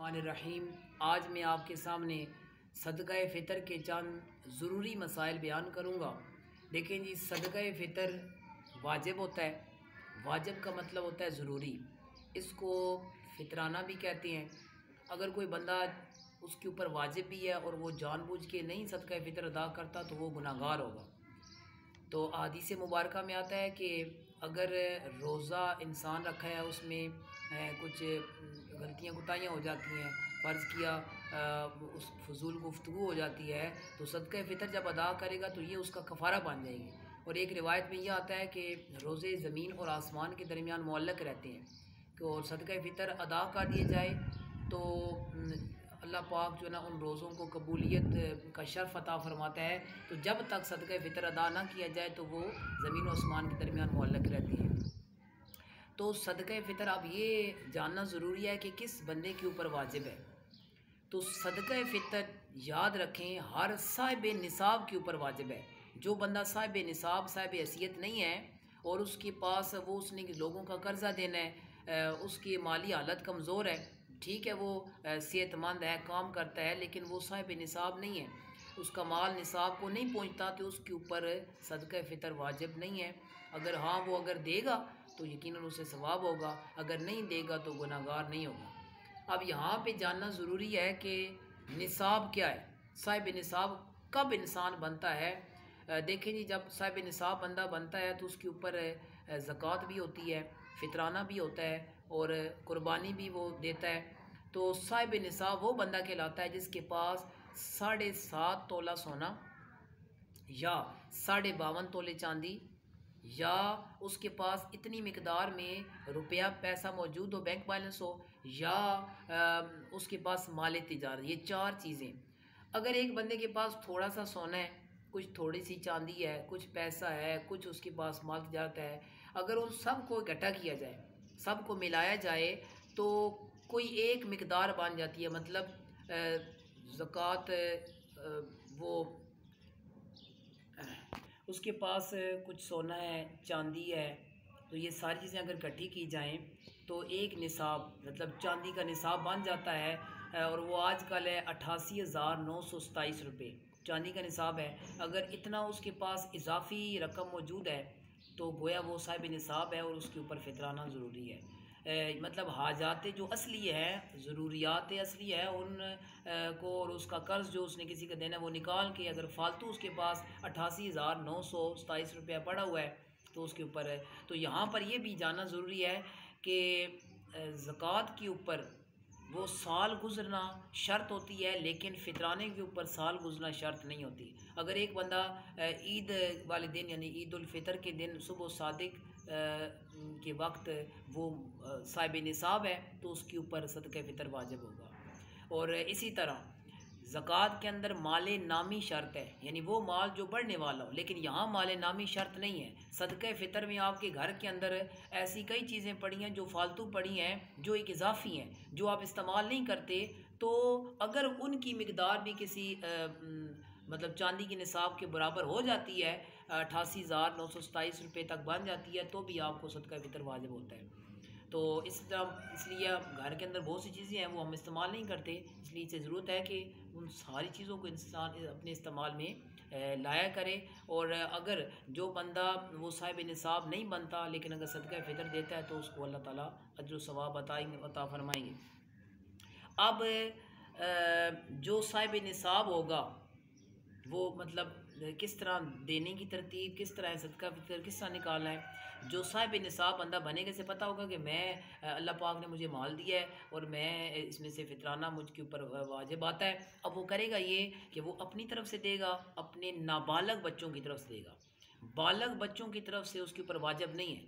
बिस्मिल्लाहिर्रहमानिर्रहीम। आज मैं आपके सामने सदक़ा फ़ितर के चंद ज़रूरी मसाइल बयान करूँगा। देखें जी, सदक़ा फ़ितर वाजिब होता है। वाजिब का मतलब होता है ज़रूरी। इसको फ़ितराना भी कहते हैं। अगर कोई बंदा उसके ऊपर वाजिब भी है और वो जानबूझ के नहीं सदक़ा फ़ितर अदा करता तो वो गुनाहगार होगा। तो हदीस मुबारक में आता है कि अगर रोज़ा इंसान रखा है उसमें कुछ गलतियाँ कोताहियाँ हो जाती हैं, फ़र्ज़ किया उस फजूल गुफ्तगू हो जाती है, तो सदक़ा फ़ितर जब अदा करेगा तो ये उसका कफ़ारा बन जाएगी। और एक रिवायत में यह आता है कि रोज़े ज़मीन और आसमान के दरमियान मुअल्लक़ रहते हैं कि और सदक़ा फ़ितर अदा कर दिए जाए तो अल्लाह पाक जो है ना उन रोज़ों को कबूलियत का शर्फ़ अता फ़रमाता है। तो जब तक सदक़ा फ़ितर अदा ना किया जाए तो वो ज़मीन और आसमान के दरमियान मुअल्लक़ रहती है। तो सदक़ा फ़ितर अब ये जानना ज़रूरी है कि किस बंदे के ऊपर वाजिब है। तो सदक़ा फ़ितर याद रखें हर साहिब निसाब के ऊपर वाजिब है। जो बंदा साहिब निसाब साहिब हैसियत नहीं है और उसके पास उसने लोगों का कर्ज़ा देना है, उसकी माली हालत कमज़ोर है, ठीक है, वो सेहतमंद है, काम करता है, लेकिन वो साहिब निसाब नहीं है, उसका माल निसाब को नहीं पहुंचता, तो उसके ऊपर सदक़ा फ़ितर वाजिब नहीं है। अगर हाँ वो अगर देगा तो यकीनन उसे सवाब होगा, अगर नहीं देगा तो गुनाहगार नहीं होगा। अब यहाँ पे जानना ज़रूरी है कि निसाब क्या है, साहिब निसाब कब इंसान बनता है। देखें जी, जब साहिब निसाब बंदा बनता है तो उसके ऊपर ज़कात भी होती है, फ़ितराना भी होता है और कुर्बानी भी वो देता है। तो साहिब निसाब वो बंदा कहलाता है जिसके पास 7.5 तोला सोना या 52.5 तोले चांदी या उसके पास इतनी मिकदार में रुपया पैसा मौजूद हो, बैंक बैलेंस हो, या उसके पास माल तिजारत, ये 4 चीज़ें। अगर एक बंदे के पास थोड़ा सा सोना है, कुछ थोड़ी सी चांदी है, कुछ पैसा है, कुछ उसके पास माल तिजारत है, अगर उन सब को इकट्ठा किया जाए, सबको मिलाया जाए तो कोई एक मिकदार बन जाती है। मतलब ज़कात वो उसके पास कुछ सोना है, चांदी है, तो ये सारी चीज़ें अगर इकट्ठी की जाएं तो एक निसाब मतलब चांदी का निसाब बन जाता है। और वो आजकल है 88,927 रुपये चांदी का निसाब है। अगर इतना उसके पास इजाफी रकम मौजूद है तो गोया वो साहिब निसाब है और उसके ऊपर फ़ितराना ज़रूरी है। मतलब हाजात जो असली है, ज़रूरियात असली है, उन को और उसका कर्ज़ जो उसने किसी का देना है वो निकाल के, अगर फालतू उसके पास 88,927 रुपया पड़ा हुआ है तो उसके ऊपर है। तो यहाँ पर यह भी जानना ज़रूरी है कि ज़कात के ऊपर वो साल गुजरना शर्त होती है, लेकिन फ़ितराने के ऊपर साल गुजरना शर्त नहीं होती। अगर एक बंदा ईद वाले दिन यानी ईद उल फ़ितर के दिन सुबह सादिक के वक्त वो साहिब निसाब है तो उसके ऊपर सदक़ा फ़ितर वाजिब होगा। और इसी तरह ज़कात के अंदर माल नामी शर्त है, यानी वो माल जो बढ़ने वाला हो, लेकिन यहाँ माल नामी शर्त नहीं है। सदक़ा फ़ितर में आपके घर के अंदर ऐसी कई चीज़ें पड़ी हैं जो फालतू पड़ी हैं, जो एक इजाफ़ी हैं, जो आप इस्तेमाल नहीं करते, तो अगर उनकी मिकदार भी किसी मतलब चांदी के निसाब के बराबर हो जाती है, 88,927 रुपये तक बन जाती है, तो भी आपको सदक़ा फ़ितर वाजिब होता है। तो इस तरह इसलिए घर के अंदर बहुत सी चीज़ें हैं वो हम इस्तेमाल नहीं करते, इसलिए इसे ज़रूरत है कि उन सारी चीज़ों को इंसान अपने इस्तेमाल में लाया करे। और अगर जो बंदा वो साहिब निसाब नहीं बनता लेकिन अगर सदक़ा फ़ितर देता है तो उसको अल्लाह ताला अज्र सवाब अता फ़रमाएंगे। अब जो साहिब निसाब होगा वो मतलब किस तरह देने की तरतीब, किस तरह सदक़ा फ़ितर किस तरह निकालना है। जो साहिब निसाब बंदा बनेगा से पता होगा कि मैं अल्लाह पाक ने मुझे माल दिया है और मैं इसमें से फ़ितराना मुझके ऊपर वाजिब आता है। अब वो करेगा ये कि वो अपनी तरफ से देगा, अपने नाबालग बच्चों की तरफ से देगा, बालग बच्चों की तरफ से उसके ऊपर वाजिब नहीं है।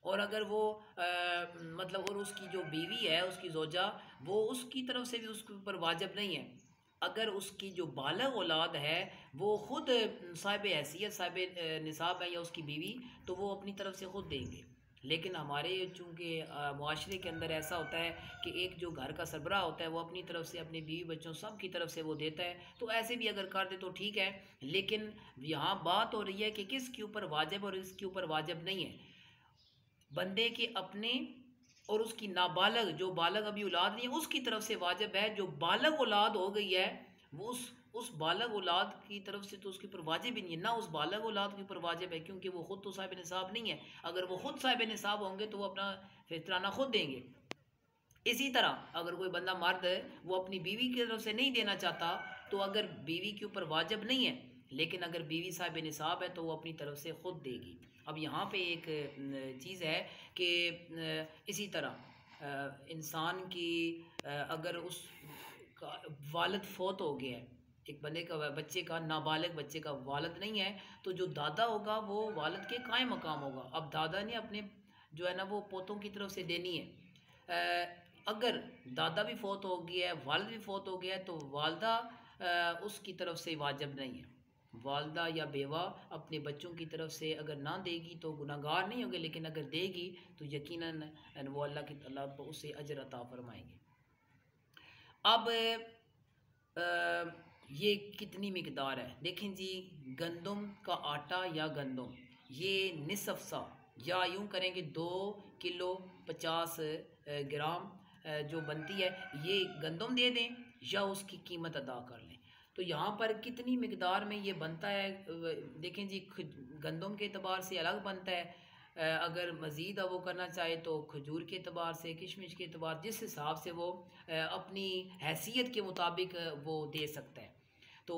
और अगर वो मतलब और उसकी जो बीवी है, उसकी ज़ौजा, वो उसकी तरफ से भी उसके ऊपर वाजिब नहीं है। अगर उसकी जो बालग औलाद है वो ख़ुद साहिब हैसियत साहिब निसाब है या उसकी बीवी, तो वो अपनी तरफ से ख़ुद देंगे। लेकिन हमारे चूँकि मुआशरे के अंदर ऐसा होता है कि एक जो घर का सरबराह होता है वो अपनी तरफ से अपने बीवी बच्चों सब की तरफ से वो देता है, तो ऐसे भी अगर कर दे तो ठीक है। लेकिन यहाँ बात हो रही है कि किसके ऊपर वाजिब और इसके ऊपर वाजिब नहीं है। बंदे के अपने और उसकी नाबालग, जो बालग अभी औलाद नहीं है, उसकी तरफ से वाजिब है। जो बालग औलाद हो गई है वो उस बालग औलाद की तरफ से तो उसके ऊपर वाजिब ही नहीं है, ना उस बालग औलाद के ऊपर वाजिब है, क्योंकि वो खुद तो साहिब निसाब नहीं है। अगर वो खुद साहिब निसाब होंगे तो वो अपना फितराना खुद देंगे। इसी तरह अगर कोई बंदा मर्द है वो अपनी बीवी की तरफ से नहीं देना चाहता, तो अगर बीवी के ऊपर वाजिब नहीं है, लेकिन अगर बीवी साहिब निसाब है तो वो अपनी तरफ से खुद देगी। अब यहाँ पे एक चीज़ है कि इसी तरह इंसान की अगर उस वालिद फौत हो गया है, एक बंदे का बच्चे का, नाबालिग बच्चे का वालिद नहीं है, तो जो दादा होगा वो वालिद के कायम मकाम होगा। अब दादा ने अपने जो है ना वो पोतों की तरफ से देनी है। अगर दादा भी फौत हो गया है, वालिद भी फौत हो गया है, तो वालदा उसकी तरफ से वाजिब नहीं है। वालदा या बेवा अपने बच्चों की तरफ से अगर ना देगी तो गुनाहगार नहीं होगी, लेकिन अगर देगी तो यकीनन वो अल्लाह की तलब उसे अजर अता फरमाएंगे। अब ये कितनी मिकदार है देखें जी। गंदम का आटा या गंदम ये निसफ सा, या यूँ करेंगे 2 किलो 50 ग्राम जो बनती है, ये गंदम दे दें या उसकी कीमत अदा कर लें। तो यहाँ पर कितनी मिकदार में ये बनता है देखें जी। गंदम के अतबार से अलग बनता है, अगर मज़ीद वो करना चाहे तो खजूर के अतबार से, किशमिश के अतबार, जिस हिसाब से वो अपनी हैसियत के मुताबिक वो दे सकता है। तो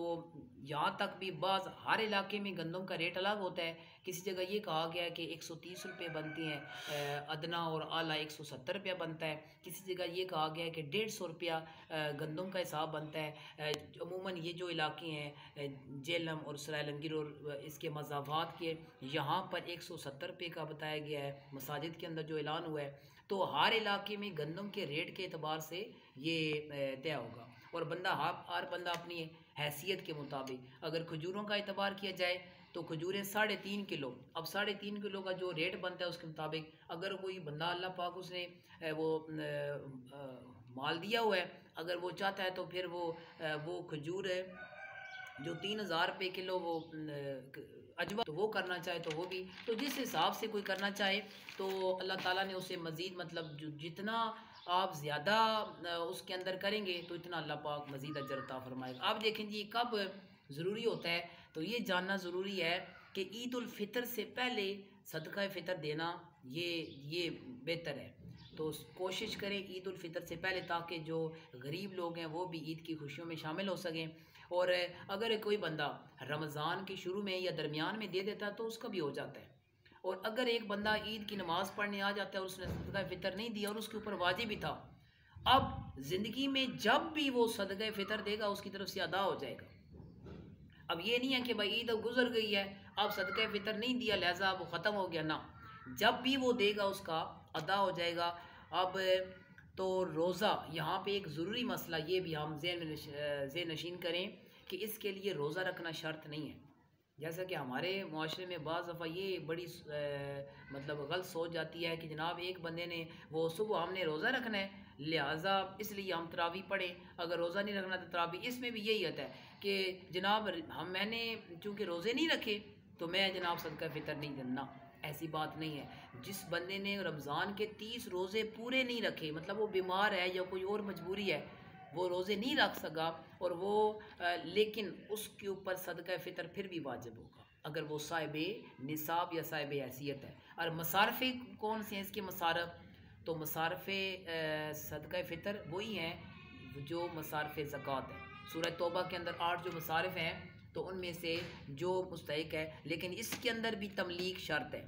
यहाँ तक भी बाज़ हर इलाके में गंदम का रेट अलग होता है। किसी जगह ये कहा गया है कि 130 रुपये बनती हैं अदना, और आला 170 रुपया बनता है। किसी जगह ये कहा गया है कि 150 रुपया गंदम का हिसाब बनता है। अमूमन ये जो इलाके हैं जेलम और सरायलंगिर और इसके मज़ाफ़ात के, यहाँ पर 170 रुपये का बताया गया है मसाजिद के अंदर जो ऐलान हुआ है। तो हर इलाके में गंदम के रेट के अतबार से ये तय होगा, और हर बंदा अपनी हैसियत के मुताबिक, अगर खजूरों का एतबार किया जाए तो खजूरें 3.5 किलो, अब 3.5 किलो का जो रेट बनता है उसके मुताबिक अगर कोई बंदा अल्लाह पाक उसने वो माल दिया हुआ है, अगर वो चाहता है तो फिर वो खजूर है जो 3,000 रुपये किलो वो अजवा, तो वो करना चाहे तो वो भी, तो जिस हिसाब से कोई करना चाहे तो अल्लाह ताला ने उसे मज़ीद मतलब जितना आप ज़्यादा उसके अंदर करेंगे तो इतना अल्लाह पाक मज़ीद अजर अता फरमाएगा। आप देखें जी कब ज़रूरी होता है, तो ये जानना ज़रूरी है कि ईद उल फितर से पहले सदका फ़ितर देना ये बेहतर है। तो कोशिश करें ईद उल फितर से पहले, ताकि जो गरीब लोग हैं वो भी ईद की खुशियों में शामिल हो सकें। और अगर कोई बंदा रमज़ान के शुरू में या दरमियान में दे देता है तो उसका भी हो जाता है। और अगर एक बंदा ईद की नमाज़ पढ़ने आ जाता है और उसने सदका फ़ितर नहीं दिया और उसके ऊपर वाजिब भी था, अब ज़िंदगी में जब भी वो सदका फ़ितर देगा उसकी तरफ से अदा हो जाएगा। अब ये नहीं है कि भाई ईद अब गुजर गई है, अब सदका फ़ितर नहीं दिया लिहाजा वो ख़त्म हो गया, ना, जब भी वो देगा उसका अदा हो जाएगा। अब तो रोज़ा, यहाँ पे एक ज़रूरी मसला ये भी हम ज़हन नशीन करें कि इसके लिए रोज़ा रखना शर्त नहीं है। जैसा कि हमारे माशरे में बाज़ दफ़ा ये बड़ी मतलब गलत सोच जाती है कि जनाब एक बंदे ने वो सुबह हमने रोज़ा रखना है लिहाजा इसलिए हम तरावी पढ़े, अगर रोज़ा नहीं रखना तो तरावी। इसमें भी यही होता है कि जनाब मैंने चूँकि रोज़े नहीं रखे तो मैं जनाब सदका फ़ितर नहीं देना। ऐसी बात नहीं है। जिस बंदे ने रमज़ान के 30 रोज़े पूरे नहीं रखे, मतलब वो बीमार है या कोई और मजबूरी है, वो रोज़े नहीं रख सका और वो लेकिन उसके ऊपर सदका फ़ितर फिर भी वाजिब होगा अगर वो साहिब निसाब या साहिब हैसियत है। और मसारफ़े कौन से हैं इसके मसारफ़, तो मसारफ़े सदका फ़ितर वही हैं जो मसारफ़े ज़कात है। सूरह तौबा के अंदर 8 जो मसारफ़ हैं तो उनमें से जो मुस्तहिक है, लेकिन इसके अंदर भी तमलीक शर्त है।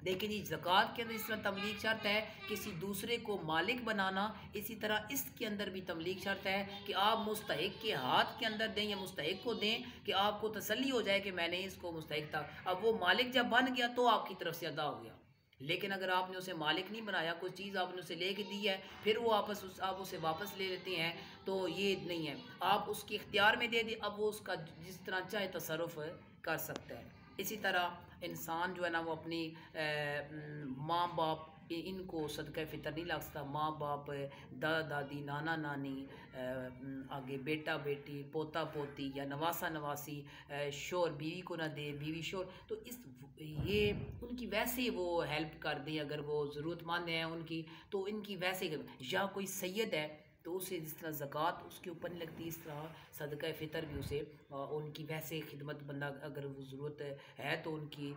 देखिए जी ज़कात के अंदर इस तरह तमलीक शर्त है किसी दूसरे को मालिक बनाना, इसी तरह इसके अंदर भी तमलीक शर्त है कि आप मुस्तहिक के हाथ के अंदर दें या मुस्तहिक को दें कि आपको तसल्ली हो जाए कि मैंने इसको मुस्तहिक था। अब वो मालिक जब बन गया तो आपकी तरफ से अदा हो गया, लेकिन अगर आपने उसे मालिक नहीं बनाया, कोई चीज़ आपने उसे लेके दी है फिर वो आप उसे वापस ले लेते हैं, तो ये नहीं है। आप उसके इख्तियार में दे दिए, अब वो उसका जिस तरह चाहे तसर्रुफ़ कर सकता है। इसी तरह इंसान जो है ना वो अपनी माँ बाप इनको सदका फ़ितर नहीं लग सकता। माँ बाप, दादा दादी, नाना नानी, आगे बेटा बेटी, पोता पोती या नवासा नवासी, शोर बीवी को ना दे, बीवी शोर, तो इस ये उनकी वैसे वो हेल्प कर दें अगर वो ज़रूरतमंद हैं उनकी, तो इनकी वैसे, या कोई सैयद है तो उसे जिस तरह ज़कात उसके ऊपर नहीं लगती, इस तरह सदका फ़ितर भी उसे उनकी वैसे खिदमत, बंदा अगर वो ज़रूरत है तो उनकी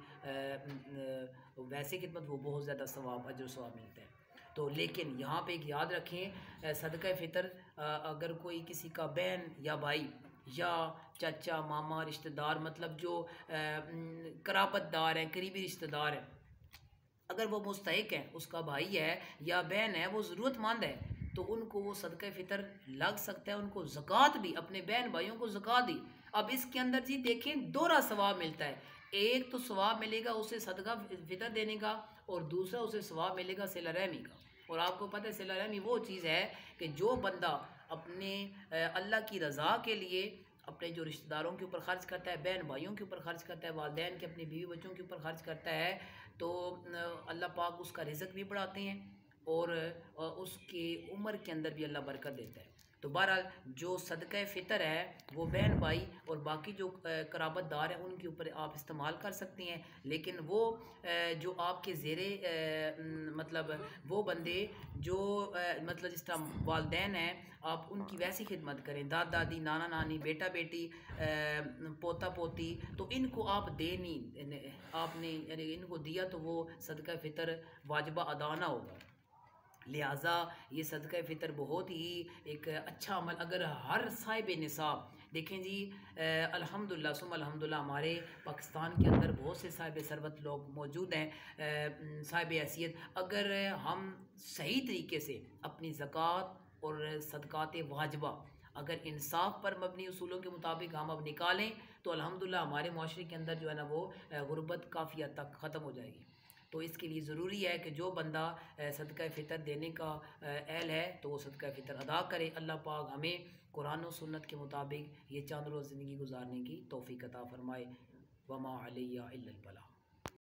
वैसे खिदमत वो बहुत ज़्यादा सवाब, अजर सवाब मिलता है। तो लेकिन यहाँ पे एक याद रखें, सदका फ़ितर अगर कोई किसी का बहन या भाई या चाचा मामा रिश्तेदार, मतलब जो कराबतदार हैं, करीबी रिश्तेदार हैं, अगर वो मुस्तहिक है, उसका भाई है या बहन है, वो ज़रूरतमंद है, तो उनको वो सदका फ़ितर लग सकता है, उनको ज़कात भी, अपने बहन भाइयों को ज़कात दी। अब इसके अंदर जी देखें दोहरा सवाब मिलता है, एक तो सवाब मिलेगा उसे सदका फ़ितर देने का, और दूसरा उसे सवाब मिलेगा सिला रहमी का। और आपको पता है सिला रहमी वो चीज़ है कि जो बंदा अपने अल्लाह की रज़ा के लिए अपने जो रिश्तेदारों के ऊपर ख़र्च करता है, बहन भाइयों के ऊपर ख़र्च करता है, वालिदैन के, अपने बीवी बच्चों के ऊपर ख़र्च करता है, तो अल्लाह पाक उसका रिज़्क़ भी बढ़ाते हैं और उसकी उम्र के अंदर भी अल्लाह बरकत देता है। तो बहरहाल जो सदका फ़ितर है वो बहन भाई और बाकी जो कराबतदार हैं उनके ऊपर आप इस्तेमाल कर सकते हैं, लेकिन वो जो आपके ज़ेरे मतलब वो बंदे जो मतलब जिस तरह वालिदैन हैं, आप उनकी वैसी खिदमत करें, दादा दादी, नाना नानी, बेटा बेटी, पोता पोती, तो इनको आप दे नहीं, आपने यानी इनको दिया तो वो सदका फ़ितर वाजिबा अदा ना होगा। लिहाजा ये सदका फ़ितर बहुत ही एक अच्छा अमल, अगर हर साहिब निसाब देखें जी, अल्हम्दुलिल्लाह सुम अल्हम्दुलिल्लाह हमारे पाकिस्तान के अंदर बहुत से साहिब सरबत लोग मौजूद हैं, साहिब हैसियत, अगर हम सही तरीके से अपनी ज़कात और सदकात वाजिबा अगर इंसाफ पर मबनी उसूलों के मुताबिक हम अब निकालें, तो अल्हम्दुलिल्लाह हमारे माशरे के अंदर जो है ना वो गुर्बत काफ़ी हद तक ख़त्म हो जाएगी। तो इसके लिए ज़रूरी है कि जो बंदा सदका फ़ितर देने का अहल है तो वो सदका फ़ितर अदा करे। अल्लाह पाक हमें कुरान और सुन्नत के मुताबिक ये चांद रोज़ ज़िंदगी गुजारने की तौफ़ीक़ अता फ़रमाए। वमा अलैया इल्लल बलाग।